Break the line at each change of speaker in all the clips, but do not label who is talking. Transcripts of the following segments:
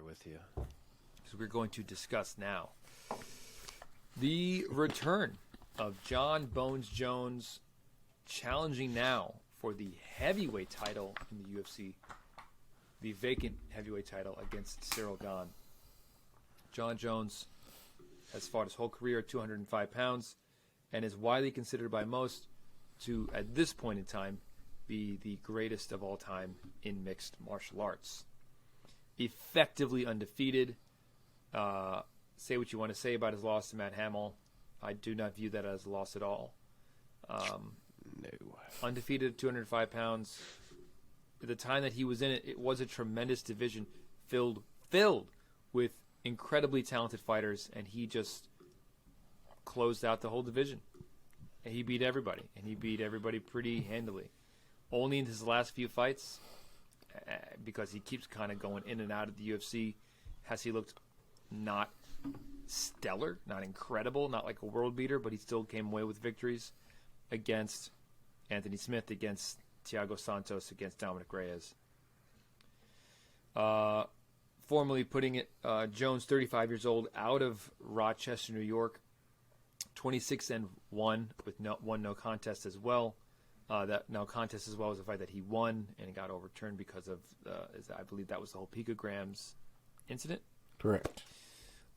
with you.
So we're going to discuss now the return of John Bones Jones, challenging now for the heavyweight title in the UFC, the vacant heavyweight title against Ciryl Gane. John Jones has fought his whole career at 205 pounds and is widely considered by most to, at this point in time, be the greatest of all time in mixed martial arts. Effectively undefeated. Say what you want to say about his loss to Matt Hamill. I do not view that as a loss at all.
No.
Undefeated at 205 pounds. At the time that he was in it, it was a tremendous division filled with incredibly talented fighters, and he just closed out the whole division. And he beat everybody, and he beat everybody pretty handily. Only in his last few fights, because he keeps kind of going in and out of the UFC, has he looked not stellar, not incredible, not like a world beater, but he still came away with victories against Anthony Smith, against Thiago Santos, against Dominic Reyes. Formally putting it, Jones, 35 years old, out of Rochester, New York, 26-1 with one no contest as well. That no contest as well was a fight that he won, and it got overturned because of, I believe that was the whole picograms incident.
Correct.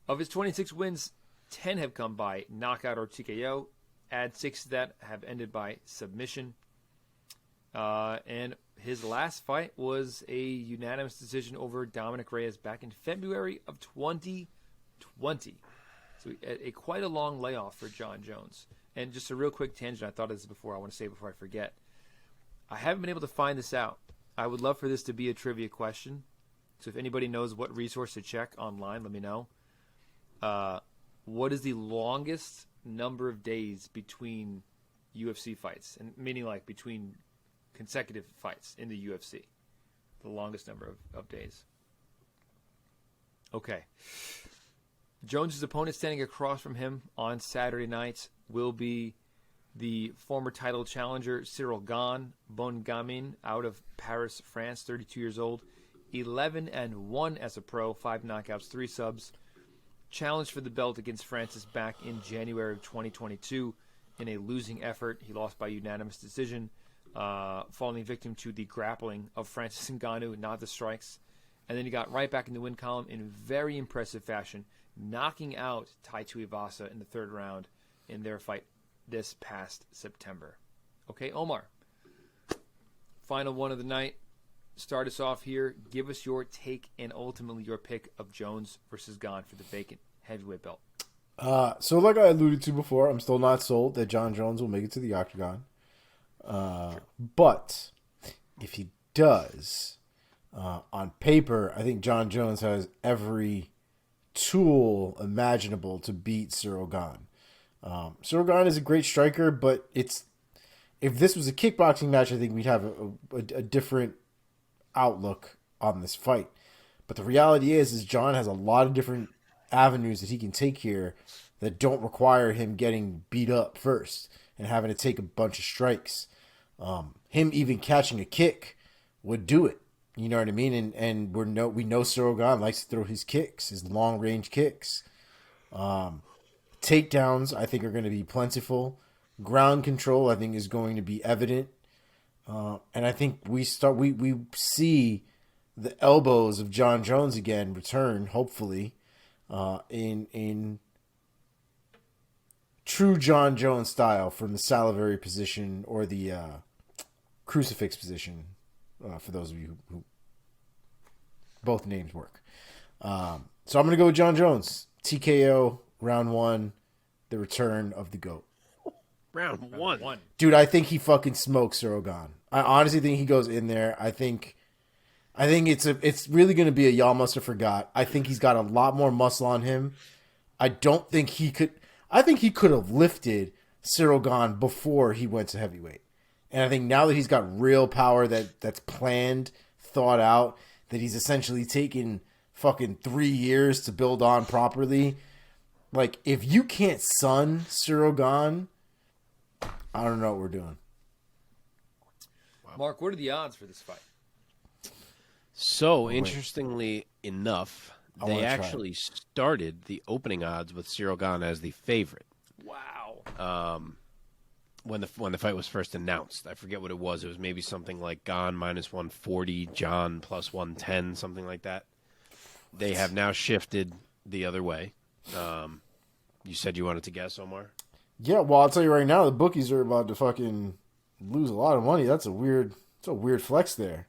Of his 26 wins, 10 have come by knockout or TKO. Add 6 to that have ended by submission. And his last fight was a unanimous decision over Dominic Reyes back in February of 2020. So quite a long layoff for John Jones. And just a real quick tangent, I thought of this before, I want to say before I forget. I haven't been able to find this out. I would love for this to be a trivia question. So if anybody knows what resource to check online, let me know. What is the longest number of days between UFC fights? And meaning like between consecutive fights in the UFC. The longest number of days. Okay. Jones's opponent standing across from him on Saturday night will be the former title challenger Ciryl Gane out of Paris, France, 32 years old, 11-1 as a pro, 5 knockouts, 3 subs. Challenged for the belt against Francis back in January of 2022 in a losing effort. He lost by unanimous decision, falling victim to the grappling of Francis Ngannou, not the strikes. And then he got right back in the win column in very impressive fashion, knocking out Tai Tuivasa in the 3rd round in their fight this past September. Okay, Omar, final one of the night. Start us off here. Give us your take and ultimately your pick of Jones versus Gane for the vacant heavyweight belt.
So like I alluded to before, I'm still not sold that John Jones will make it to the octagon. But if he does, on paper, I think John Jones has every tool imaginable to beat Ciryl Gane. Ciryl Gane is a great striker, but if this was a kickboxing match, I think we'd have a different outlook on this fight. But the reality is John has a lot of different avenues that he can take here that don't require him getting beat up first and having to take a bunch of strikes. Him even catching a kick would do it. You know what I mean? And we know Ciryl Gane likes to throw his kicks, his long range kicks. Takedowns, I think, are going to be plentiful. Ground control, I think, is going to be evident. And I think we see the elbows of John Jones again return, hopefully, in true John Jones style from the salivary position or the crucifix position, for those of you who both names work. So I'm going to go with John Jones. TKO, round 1, the return of the GOAT.
Round one.
Dude, I think he fucking smokes Ciryl Gane. I honestly think he goes in there. I think it's really going to be a y'all must have forgot. I think he's got a lot more muscle on him. I think he could have lifted Ciryl Gane before he went to heavyweight. And I think now that he's got real power that's planned, thought out, that he's essentially taken fucking 3 years to build on properly. Like, if you can't sun Ciryl Gane, I don't know what we're doing.
Mark, what are the odds for this fight?
So, interestingly enough,
wanna
They
try
actually started the opening odds with Ciryl Gane as the favorite.
Wow.
When the fight was first announced. I forget what it was. It was maybe something like Gane minus 140, John plus 110, something like that. They have now shifted the other way. You said you wanted to guess, Omar?
Yeah, well, I'll tell you right now, the bookies are about to fucking lose a lot of money. That's a weird flex there.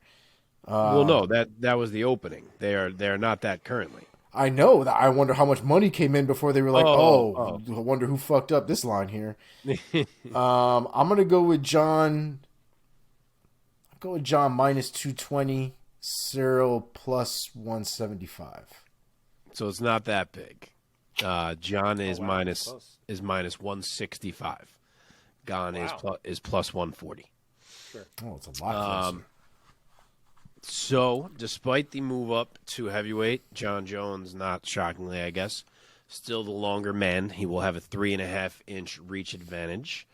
Well, no, that was the opening. They're not that currently.
I know that. I wonder how much money came in before they were like,
Oh.
I wonder who fucked up this line here. I'm gonna go with John. I'll go with John minus 220, Ciryl plus 175.
So it's not that big. John is
wow,
minus
close.
165. Gane is plus 140.
Oh, it's a lot closer.
So, despite the move up to heavyweight, John Jones, not shockingly, I guess, still the longer man. He will have a 3.5-inch reach advantage.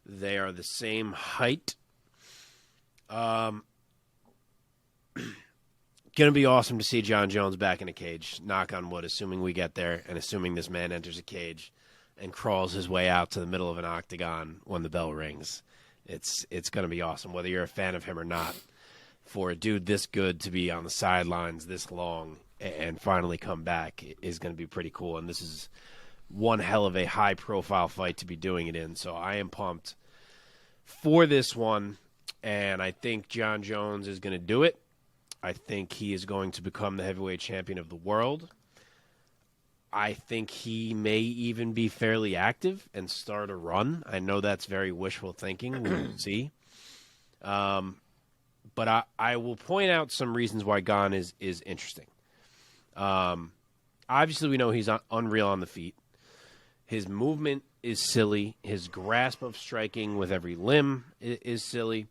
They are the same height. Going to be awesome to see John Jones back in a cage. Knock on wood, assuming we get there, and assuming this man enters a cage and crawls his way out to the middle of an octagon when the bell rings. It's going to be awesome, whether you're a fan of him or not. For a dude this good to be on the sidelines this long and finally come back is going to be pretty cool. And this is one hell of a high-profile fight to be doing it in. So I am pumped for this one, and I think John Jones is going to do it. I think he is going to become the heavyweight champion of the world. I think he may even be fairly active and start a run. I know that's very wishful thinking. We will see. But I will point out some reasons why Gane is interesting. Obviously, we know he's unreal on the feet. His movement is silly. His grasp of striking with every limb is silly.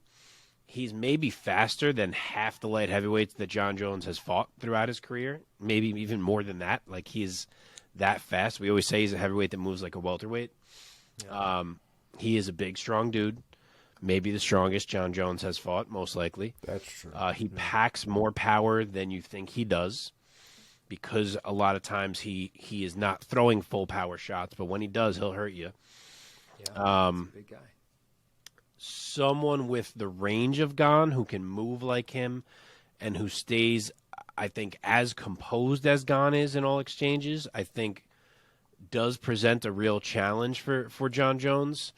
He's maybe faster than half the light heavyweights that John Jones has fought throughout his career. Maybe even more than that. Like, he's that fast. We always say he's a heavyweight that moves like a welterweight. Yeah. He is a big, strong dude. Maybe the strongest John Jones has fought, most likely.
That's true.
He packs more power than you think he does, because a lot of times he is not throwing full power shots, but when he does, he'll hurt you.
Yeah, he's a big guy.
Someone with the range of Gane who can move like him and who stays, I think, as composed as Gane is in all exchanges, I think does present a real challenge for John Jones.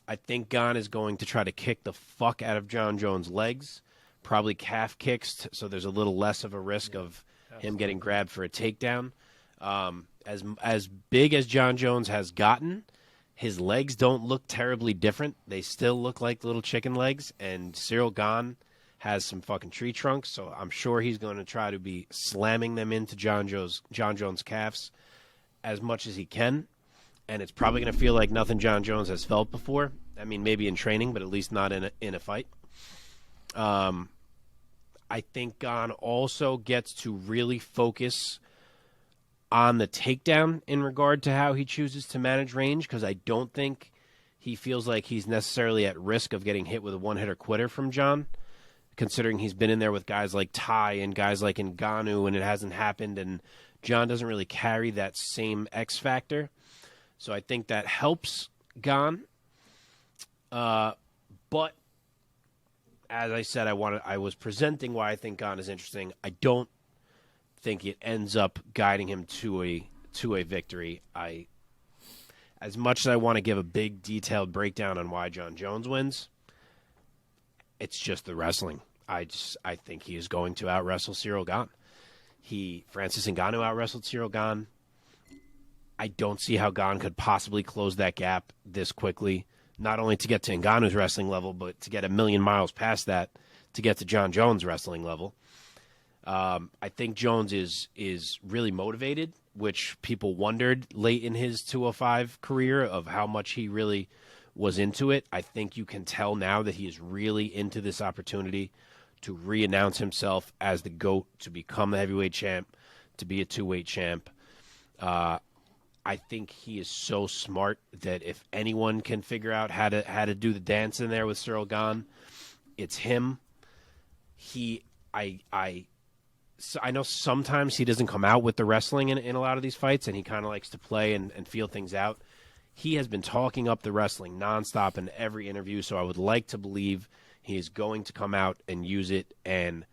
I think Gane is going to try to kick the fuck out of John Jones' legs, probably calf kicks, so there's a little less of a risk of him getting grabbed for a takedown. As big as John Jones has gotten, his legs don't look terribly different. They still look like little chicken legs, and Ciryl Gane has some fucking tree trunks, so I'm sure he's going to try to be slamming them into John Jones' calves as much as he can. And it's probably going to feel like nothing John Jones has felt before. I mean, maybe in training, but at least not in a fight. I think Gane also gets to really focus on the takedown in regard to how he chooses to manage range, because I don't think he feels like he's necessarily at risk of getting hit with a one-hitter quitter from John, considering he's been in there with guys like Ty and guys like Ngannou, and it hasn't happened, and John doesn't really carry that same X factor. So I think that helps Gane. But as I said, I was presenting why I think Gane is interesting. I don't think it ends up guiding him to a victory. As much as I want to give a big detailed breakdown on why John Jones wins, it's just the wrestling. I think he is going to out-wrestle Ciryl Gane. Francis Ngannou out-wrestled Ciryl Gane. I don't see how Gane could possibly close that gap this quickly, not only to get to Ngannou's wrestling level, but to get a million miles past that to get to John Jones' wrestling level. I think Jones is really motivated, which people wondered late in his 205 career of how much he really was into it. I think you can tell now that he is really into this opportunity to re-announce himself as the GOAT, to become the heavyweight champ, to be a two-weight champ. I think he is so smart that if anyone can figure out how to do the dance in there with Ciryl Gane, it's him. I I know sometimes he doesn't come out with the wrestling in a lot of these fights, and he kind of likes to play and feel things out. He has been talking up the wrestling nonstop in every interview, so I would like to believe he is going to come out and use it. And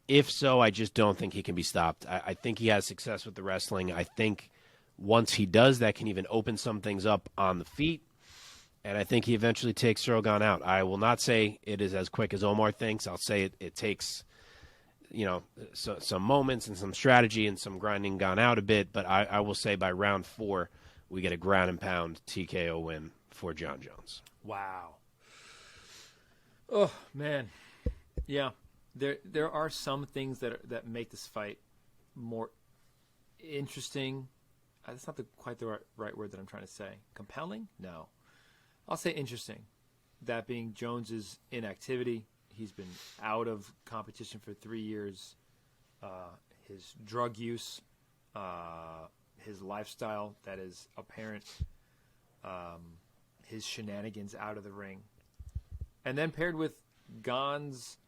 if so, I just don't think he can be stopped. I think he has success with the wrestling. I think once he does, that can even open some things up on the feet. And I think he eventually takes Ciryl Gane out. I will not say it is as quick as Omar thinks. I'll say it takes some moments and some strategy and some grinding Gane out a bit. But I will say by round 4, we get a ground and pound TKO win for Jon Jones.
Wow. Oh, man. Yeah. There are some things that make this fight more interesting. That's not quite the right word that I'm trying to say. Compelling? No. I'll say interesting. That being Jones's inactivity. He's been out of competition for 3 years. His drug use, his lifestyle that is apparent, his shenanigans out of the ring, and then paired with Gane's,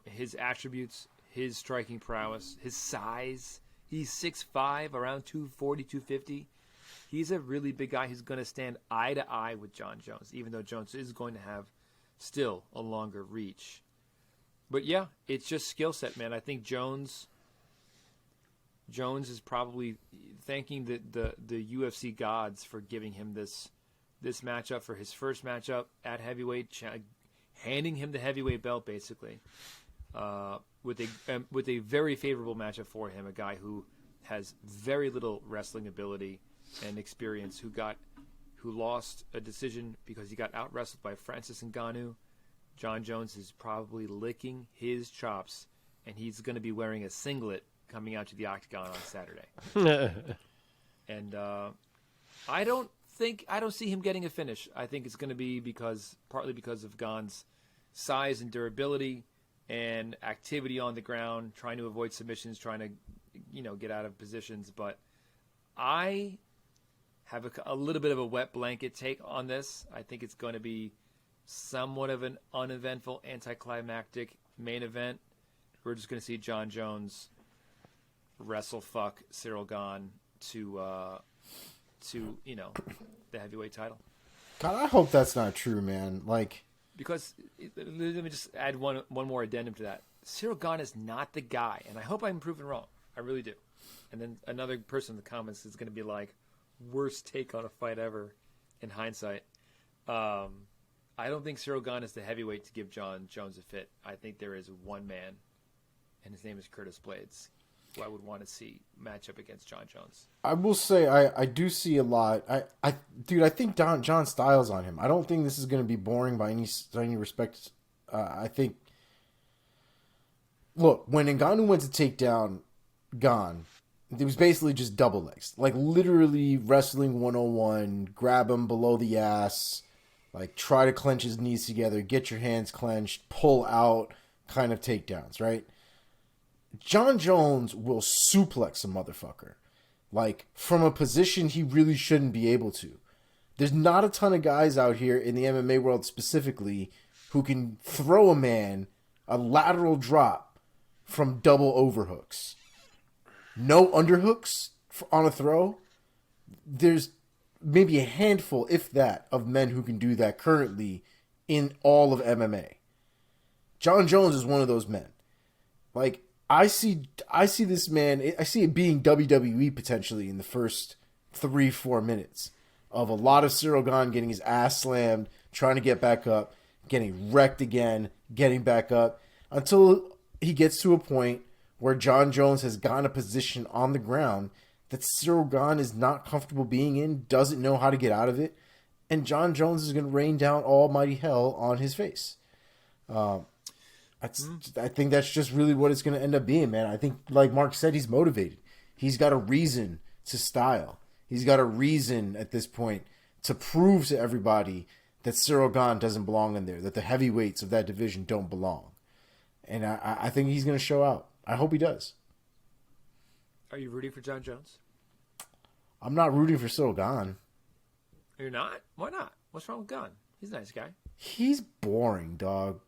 his attributes, his striking prowess, his size. He's 6'5", around 240, 250. He's a really big guy who's going to stand eye to eye with Jon Jones, even though Jones is going to have still a longer reach. But yeah, it's just skill set, man. I think Jones is probably thanking the UFC gods for giving him this matchup for his first matchup at heavyweight, handing him the heavyweight belt basically, with a very favorable matchup for him, a guy who has very little wrestling ability and experience, who lost a decision because he got out-wrestled by Francis Ngannou. Jon Jones is probably licking his chops, and he's going to be wearing a singlet coming out to the octagon on Saturday. And I don't see him getting a finish. I think it's going to be partly because of Gane's size and durability and activity on the ground, trying to avoid submissions, trying to get out of positions. But I have a little bit of a wet blanket take on this. I think it's going to be somewhat of an uneventful, anticlimactic main event. We're just going to see Jon Jones wrestle fuck Ciryl Gane to the heavyweight title.
God, I hope that's not true, man.
Because let me just add one more addendum to that. Ciryl Gane is not the guy, and I hope I'm proven wrong. I really do. And then another person in the comments is going to be like, worst take on a fight ever in hindsight. I don't think Ciryl Gane is the heavyweight to give Jon Jones a fit. I think there is one man, and his name is Curtis Blades, who I would want to see match up against Jon Jones.
I will say I do see a lot. I think Jon Styles on him. I don't think this is going to be boring by any respect. I think, look, when Ngannou went to take down Gane, it was basically just double legs. Literally wrestling 101, grab him below the ass, try to clench his knees together, get your hands clenched, pull out kind of takedowns, right? Jon Jones will suplex a motherfucker. From a position he really shouldn't be able to. There's not a ton of guys out here in the MMA world specifically who can throw a man a lateral drop from double overhooks. No underhooks on a throw. There's maybe a handful, if that, of men who can do that currently in all of MMA. Jon Jones is one of those men. I see this man, I see it being WWE potentially in the first 3-4 minutes of a lot of Ciryl Gane getting his ass slammed, trying to get back up, getting wrecked again, getting back up, until he gets to a point where Jon Jones has gotten a position on the ground that Ciryl Gane is not comfortable being in, doesn't know how to get out of it, and Jon Jones is going to rain down almighty hell on his face. I think that's just really what it's going to end up being, man. I think, like Mark said, he's motivated. He's got a reason to style. He's got a reason at this point to prove to everybody that Ciryl Gane doesn't belong in there, that the heavyweights of that division don't belong. And I think he's going to show out. I hope he does.
Are you rooting for Jon Jones?
I'm not rooting for Ciryl Gane.
You're not? Why not? What's wrong with Gane? He's a nice guy.
He's boring, dog.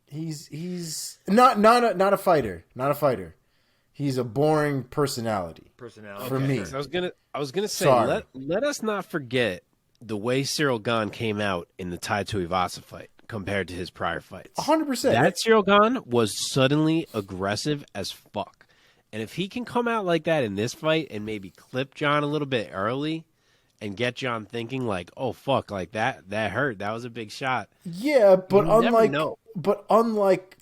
He's not a fighter. Not a fighter. He's a boring personality. For me.
So I was gonna say
Sorry.
let us not forget the way Ciryl Gane came out in the Tai Tuivasa fight compared to his prior fights.
100%.
That Ciryl Gane was suddenly aggressive as fuck. And if he can come out like that in this fight and maybe clip John a little bit early and get John thinking like, oh fuck, like that hurt. That was a big shot.
Yeah, but
You never
unlike
know.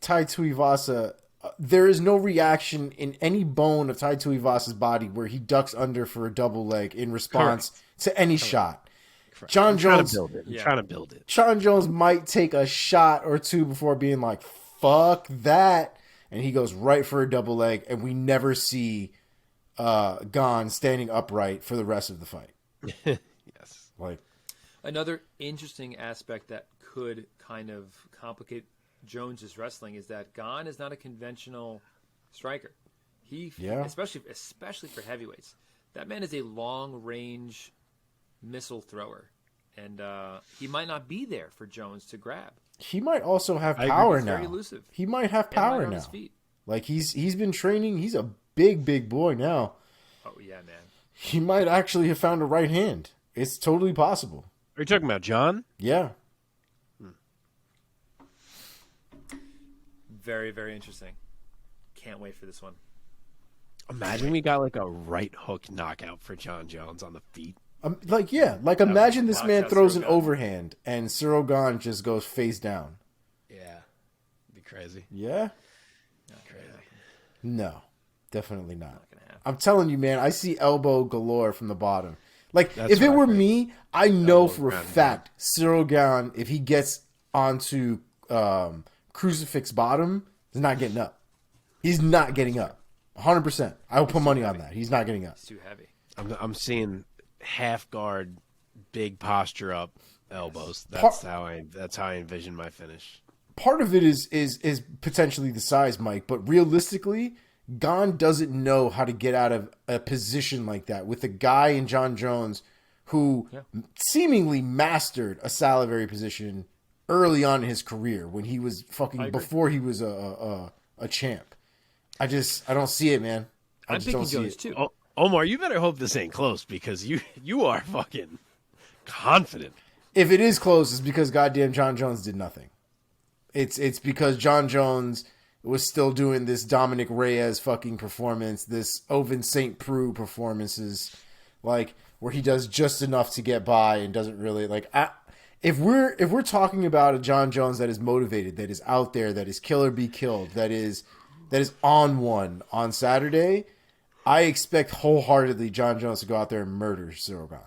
Tai Tuivasa, there is no reaction in any bone of Tai Tuivasa's body where he ducks under for a double leg in response to any shot.
Correct.
John
I'm trying
Jones,
to build it. I'm trying to build it.
John Jones might take a shot or two before being like, "Fuck that," and he goes right for a double leg, and we never see Gane standing upright for the rest of the fight.
Yes.
Like,
Another interesting aspect that could kind of complicate Jones's wrestling is that Gane is not a conventional striker. Especially for heavyweights. That man is a long range missile thrower, and he might not be there for Jones to grab.
he might also have power
He's
now.
very elusive.
He might have
And
power
light on
now.
his feet.
Like he's been training. He's a big boy now.
Oh yeah, man.
He might actually have found a right hand. It's totally possible.
Are you talking about John?
Yeah.
Very, very interesting. Can't wait for this one.
Imagine we got like a right hook knockout for John Jones on the feet.
Imagine this
Watch
man
out,
throws
Ciryl
an
Gane.
overhand and Ciryl Gane just goes face down.
Yeah. Be crazy.
Yeah?
Crazy.
No, definitely not.
Gonna happen.
I'm telling you, man, I see elbow galore from the bottom. Like,
That's
if it
what I
were
think.
me, I know
Elbow
for a
ground
fact Ciryl Gane, if he gets onto crucifix bottom, he's not getting up. He's not getting up. 100%. I will put money on that. He's not getting up.
It's too heavy.
I'm seeing half guard, big posture up elbows. That's how I envision my finish.
Part of it is potentially the size, Mike, but realistically, Gane doesn't know how to get out of a position like that with a guy in John Jones who seemingly mastered a salivary position early on in his career when he was before he was a champ. I don't see it, man.
I'm
just
picking
don't see
Jones
it.
too.
Oh, Omar, you better hope this ain't close because you are fucking confident.
If it is close, it's because goddamn John Jones did nothing. It's because John Jones was still doing this Dominic Reyes fucking performance, this Owen St. Preux performances, like where he does just enough to get by and doesn't really like. If we're talking about a John Jones that is motivated, that is out there, that is kill or be killed, that is on one on Saturday, I expect wholeheartedly John Jones to go out there and murder Ciryl Gane.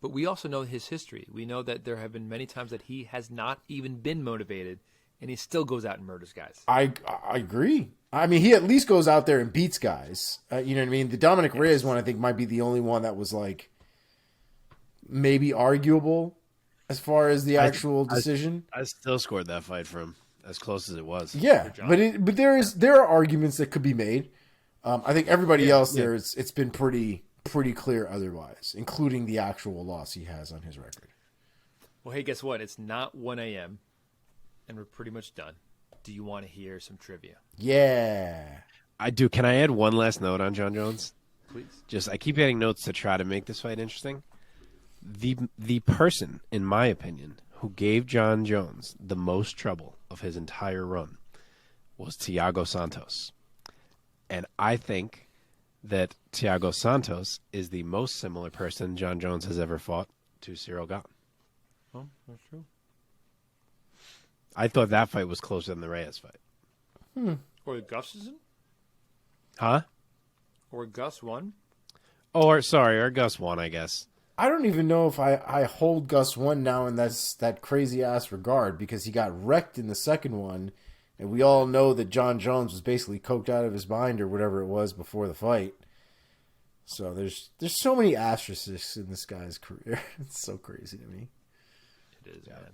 But we also know his history. We know that there have been many times that he has not even been motivated, and he still goes out and murders guys.
I agree. I mean, he at least goes out there and beats guys. You know what I mean? The Dominic Reyes one, I think, might be the only one that was like maybe arguable as far as the actual decision.
I still scored that fight for him as close as it was.
Yeah, but there are arguments that could be made. I think everybody else there, it's been pretty clear otherwise, including the actual loss he has on his record.
Well, hey, guess what? It's not 1 a.m., and we're pretty much done. Do you want to hear some trivia?
Yeah.
I do. Can I add one last note on John Jones?
Please.
I keep adding notes to try to make this fight interesting. The person, in my opinion, who gave John Jones the most trouble of his entire run was Thiago Santos. And I think that Thiago Santos is the most similar person John Jones has ever fought to Ciryl Gane.
Oh, that's true.
I thought that fight was closer than the Reyes fight.
Or Gustafson?
Huh?
Or Gus won?
Or Gus won, I guess.
I don't even know if I hold Gus one now in that crazy ass regard because he got wrecked in the second one, and we all know that John Jones was basically coked out of his mind or whatever it was before the fight. So there's so many asterisks in this guy's career. It's so crazy to me.
It is, man.